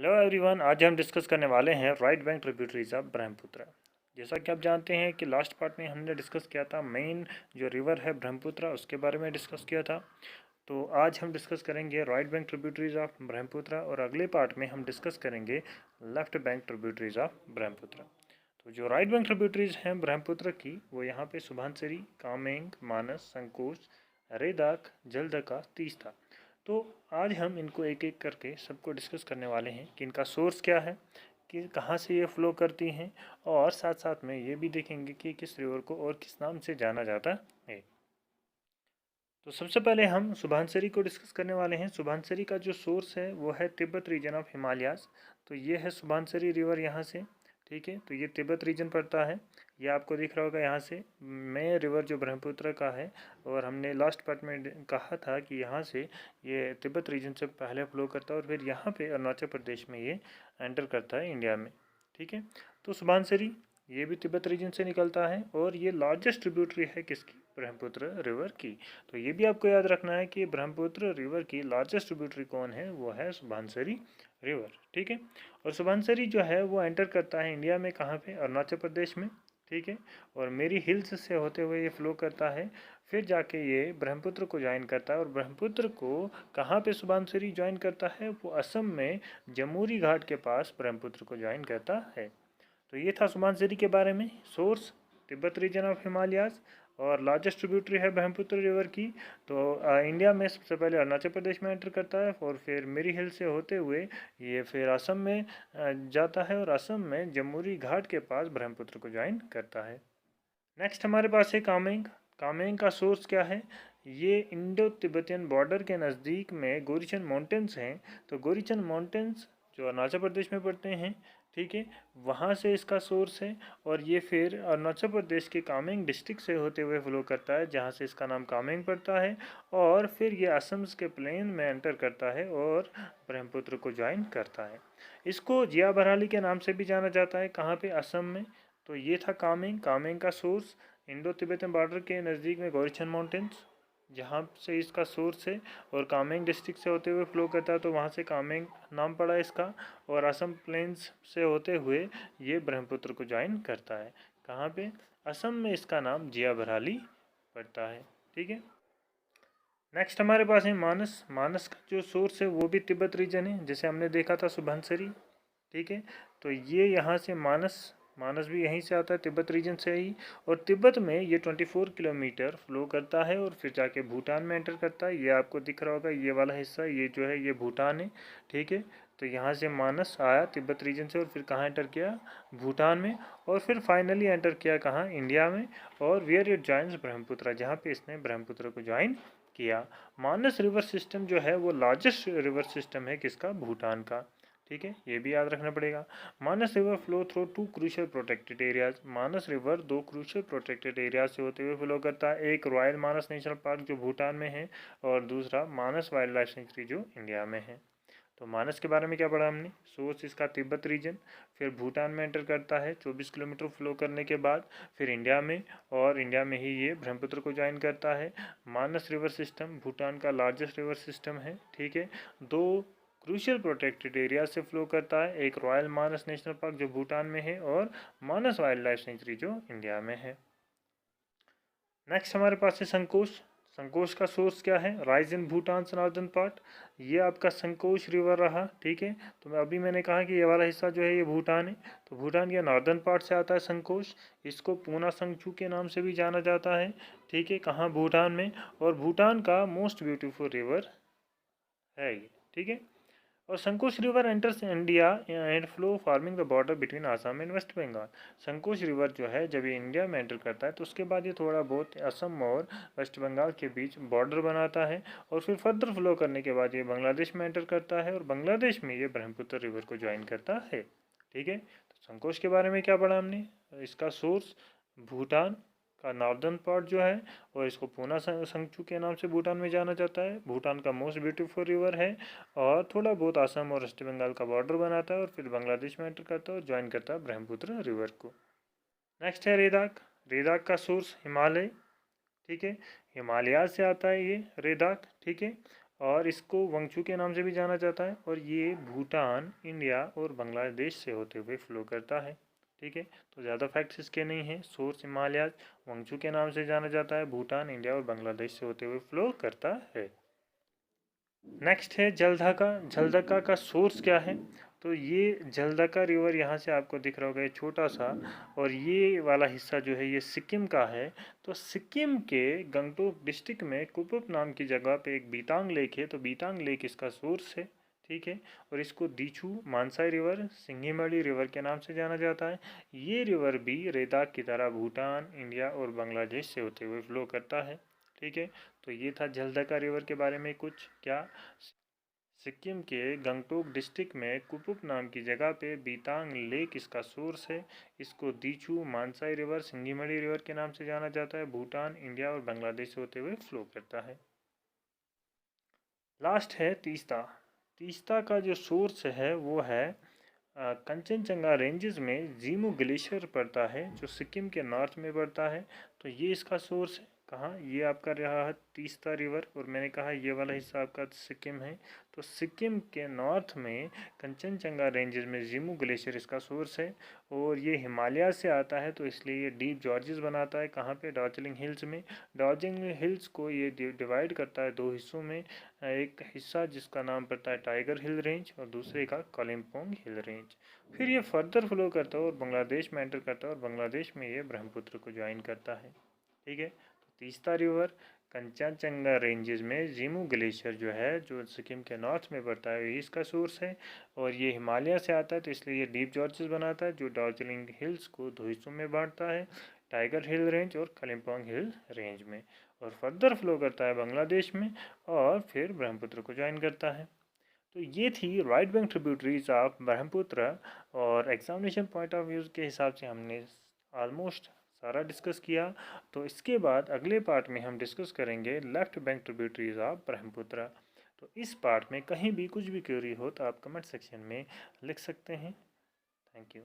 Hello everyone, आज हम discuss करने वाले हैं right bank tributaries of Brahmaputra. जैसा कि आप जानते हैं कि लास्ट पार्ट में हमने डिस्कस किया था मेन जो रिवर है ब्रह्मपुत्र उसके बारे में डिस्कस किया था। तो आज हम डिस्कस करेंगे right bank tributaries of Brahmaputra और अगले पार्ट में हम डिस्कस करेंगे left bank tributaries of Brahmaputra. तो जो राइट बैंक ट्रिब्यूटरीज हैं ब्रह्मपुत्र की वो यहाँ पे सुबनसिरी, कामेंग, मानस, संकोच, रेदाक, जलदका, तीस्ता। तो आज हम इनको एक एक करके सबको डिस्कस करने वाले हैं कि इनका सोर्स क्या है, कि कहाँ से ये फ्लो करती हैं, और साथ साथ में ये भी देखेंगे कि किस रिवर को और किस नाम से जाना जाता है। तो सबसे पहले हम सुबनसिरी को डिस्कस करने वाले हैं। सुबनसिरी का जो सोर्स है वो है तिब्बत रीजन ऑफ हिमालयाज। तो ये है सुबनसिरी रिवर यहाँ से, ठीक है। तो ये तिब्बत रीजन पड़ता है। ये आपको दिख रहा होगा यहाँ से मेन रिवर जो ब्रह्मपुत्र का है। और हमने लास्ट पार्ट में कहा था कि यहाँ से ये तिब्बत रीजन से पहले फ्लो करता है और फिर यहाँ पे अरुणाचल प्रदेश में ये एंटर करता है इंडिया में, ठीक है। तो सुबनसिरी ये भी तिब्बत रीजन से निकलता है और ये लार्जेस्ट ट्रिब्यूटरी है किसकी, ब्रह्मपुत्र रिवर की। तो ये भी आपको याद रखना है कि ब्रह्मपुत्र रिवर की लार्जेस्ट ट्रिब्यूटरी कौन है, वो है सुबनसिरी रिवर, ठीक है। और सुबनसिरी जो है वो एंटर करता है इंडिया में, कहाँ पे, अरुणाचल प्रदेश में, ठीक है। और मेरी हिल्स से होते हुए ये फ्लो करता है, फिर जाके ये ब्रह्मपुत्र को ज्वाइन करता है। और ब्रह्मपुत्र को कहाँ पे सुबनसिरी ज्वाइन करता है, वो असम में जमुरी घाट के पास ब्रह्मपुत्र को ज्वाइन करता है। तो ये था सुबनसिरी के बारे में। Source Tibet region of Himalayas और लार्जेस्ट ट्रिब्यूटरी है ब्रह्मपुत्र रिवर की। तो इंडिया में सबसे पहले अरुणाचल प्रदेश में एंटर करता है और फिर मिरी हिल से होते हुए ये फिर असम में जाता है और असम में जमुरी घाट के पास ब्रह्मपुत्र को ज्वाइन करता है। नेक्स्ट हमारे पास है कामेंग। कामेंग का सोर्स क्या है, ये इंडो तिब्बतियन बॉर्डर के नज़दीक में गोरीचंद माउंटेन्स हैं। तो गोरीचंद माउंटेन्स जो अरुणाचल प्रदेश में पड़ते हैं, ठीक है, वहाँ से इसका सोर्स है। और ये फिर अरुणाचल प्रदेश के कामेंग डिस्ट्रिक्ट से होते हुए फ्लो करता है, जहाँ से इसका नाम कामेंग पड़ता है। और फिर ये असम के प्लेन में एंटर करता है और ब्रह्मपुत्र को ज्वाइन करता है। इसको जिया बरहाली के नाम से भी जाना जाता है, कहाँ पे, असम में। तो ये था कामेंग। कामेंग का सोर्स इंडो तिब्बतन बॉर्डर के नज़दीक में गोरीचंद माउंटेन्स, जहाँ से इसका सोर्स है और कामेंग डिस्ट्रिक्ट से होते हुए फ्लो करता है, तो वहाँ से कामेंग नाम पड़ा इसका। और असम प्लेन्स से होते हुए ये ब्रह्मपुत्र को ज्वाइन करता है, कहाँ पे, असम में इसका नाम जिया बरहाली पड़ता है, ठीक है। नेक्स्ट हमारे पास है मानस। मानस का जो सोर्स है वो भी तिब्बत रीजन है, जैसे हमने देखा था सुबनसिरी, ठीक है। तो ये यहाँ से मानस, मानस भी यहीं से आता है, तिब्बत रीजन से ही। और तिब्बत में ये 24 किलोमीटर फ्लो करता है और फिर जाके भूटान में एंटर करता है। ये आपको दिख रहा होगा, ये वाला हिस्सा, ये जो है ये भूटान है, ठीक है। तो यहाँ से मानस आया तिब्बत रीजन से और फिर कहाँ एंटर किया, भूटान में। और फिर फाइनली एंटर किया कहाँ, इंडिया में। और वेयर इट जॉइन्स ब्रह्मपुत्र, जहाँ पे इसने ब्रह्मपुत्र को ज्वाइन किया। मानस रिवर सिस्टम जो है वो लार्जेस्ट रिवर सिस्टम है किसका, भूटान का, ठीक है। ये भी याद रखना पड़ेगा। Manas river flow through two crucial protected areas. Manas river दो क्रूशियल प्रोटेक्टेड एरियाज से होते हुए फ्लो करता है, एक रॉयल मानस नेशनल पार्क जो भूटान में है और दूसरा मानस वाइल्ड लाइफ सेंचुरी जो इंडिया में है। तो मानस के बारे में क्या पढ़ा हमने, सोर्स इसका तिब्बत रीजन, फिर भूटान में एंटर करता है 24 किलोमीटर फ्लो करने के बाद, फिर इंडिया में, और इंडिया में ही ये ब्रह्मपुत्र को ज्वाइन करता है। मानस रिवर सिस्टम भूटान का लार्जेस्ट रिवर सिस्टम है, ठीक है। दो क्रूशियल प्रोटेक्टेड एरिया से फ्लो करता है, एक रॉयल मानस नेशनल पार्क जो भूटान में है और मानस वाइल्ड लाइफ सेंचुरी जो इंडिया में है। नेक्स्ट हमारे पास है संकोच। संकोच का सोर्स क्या है, rise in Bhutan northern part. ये आपका संकोच रिवर रहा, ठीक है। तो अभी मैंने कहा कि ये वाला हिस्सा जो है ये भूटान है, तो भूटान के नॉर्दर्न पार्ट से आता है संकोच। इसको पूना संगचू के नाम से भी जाना जाता है, ठीक है, कहाँ, भूटान में। और भूटान का मोस्ट ब्यूटीफुल रिवर है ये, ठीक है। और Sankosh river enters India and flow forming the border between Assam and West Bengal. Sankosh river जो है जब ये इंडिया में एंटर करता है तो उसके बाद ये थोड़ा बहुत असम और वेस्ट बंगाल के बीच बॉर्डर बनाता है और फिर फर्दर फ्लो करने के बाद ये बांग्लादेश में एंटर करता है और बांग्लादेश में ये ब्रह्मपुत्र रिवर को ज्वाइन करता है, ठीक है। तो संकोच के बारे में क्या पढ़ा हमने, इसका सोर्स भूटान का नॉर्दर्न पार्ट जो है, और इसको पूना संगचू के नाम से भूटान में जाना जाता है। भूटान का मोस्ट ब्यूटीफुल रिवर है और थोड़ा बहुत असम और वेस्ट बंगाल का बॉर्डर बनाता है और फिर बांग्लादेश में एंटर करता है और ज्वाइन करता है ब्रह्मपुत्र रिवर को। नेक्स्ट है रेदाक। रेदाक का सोर्स हिमालय, ठीक है, हिमालय से आता है ये रेदाक, ठीक है। और इसको वंगचू के नाम से भी जाना जाता है, और ये भूटान, इंडिया और बांग्लादेश से होते हुए फ्लो करता है। ठीक है, तो ज़्यादा फैक्ट्स इसके नहीं हैं। सोर्स हिमालयाज वंगचू के नाम से जाना जाता है, भूटान, इंडिया और बांग्लादेश से होते हुए फ्लो करता है। नेक्स्ट है जलढका। जलढका का सोर्स क्या है? तो ये जलढका रिवर यहाँ से आपको दिख रहा होगा, ये छोटा सा, और ये वाला हिस्सा जो है ये सिक्किम का है। तो सिक्किम के गंगटोक डिस्ट्रिक्ट में कुपुप नाम की जगह पे एक बीतांग लेक है, तो बीतांग लेक इसका सोर्स है। ठीक है, और इसको दीछू मानसाई रिवर, सिंघीमढ़ी रिवर के नाम से जाना जाता है। ये रिवर भी रेदाक की तरह भूटान, इंडिया और बांग्लादेश से होते हुए फ्लो करता है। ठीक है, तो ये था जलढका रिवर के बारे में कुछ। क्या? सिक्किम के गंगटोक डिस्ट्रिक्ट में कुपुप नाम की जगह पे बीतांग लेक इसका सोर्स है। इसको दीछू मानसाई रिवर, सिंघीमढ़ी रिवर के नाम से जाना जाता है। भूटान, इंडिया और बांग्लादेश से होते हुए फ्लो करता है। लास्ट है तीस्ता। तीस्ता का जो सोर्स है वो है कंचनजंगा रेंजेस में जीमू ग्लेशियर पड़ता है, जो सिक्किम के नॉर्थ में पड़ता है। तो ये इसका सोर्स है। कहाँ? ये आपका रहा है तीस्ता रिवर, और मैंने कहा ये वाला हिस्सा आपका सिक्किम है। तो सिक्किम के नॉर्थ में कंचनजंगा रेंजेस में जीमू ग्लेशियर इसका सोर्स है, और ये हिमालय से आता है, तो इसलिए ये डीप जॉर्जेस बनाता है। कहाँ पे? दार्जिलिंग हिल्स में। दार्जिलिंग हिल्स को ये डिवाइड करता है दो हिस्सों में। एक हिस्सा जिसका नाम पड़ता है टाइगर हिल रेंज, और दूसरे का कालिम्पोंग हिल रेंज। फिर ये फर्दर फ्लो करता है और बांग्लादेश में एंटर करता है, और बांग्लादेश में ये ब्रह्मपुत्र को ज्वाइन करता है। ठीक है, तो तीस्ता रिवर कंचनजंगा रेंजेस में जीमू ग्लेशियर जो है, जो सिक्किम के नॉर्थ में पड़ता है, ये इसका सोर्स है। और ये हिमालय से आता है, तो इसलिए ये डीप जॉर्जेस बनाता है, जो दार्जिलिंग हिल्स को दो हिस्सों में बांटता है, टाइगर हिल रेंज और कालिम्पोंग हिल रेंज में। और फर्दर फ्लो करता है बांग्लादेश में, और फिर ब्रह्मपुत्र को ज्वाइन करता है। तो ये थी right bank tributaries of Brahmaputra, और एग्जामिनेशन पॉइंट ऑफ व्यू के हिसाब से हमने ऑलमोस्ट सारा डिस्कस किया। तो इसके बाद अगले पार्ट में हम डिस्कस करेंगे left bank tributaries of Brahmaputra. तो इस पार्ट में कहीं भी कुछ भी क्वेरी हो तो आप कमेंट सेक्शन में लिख सकते हैं। Thank you.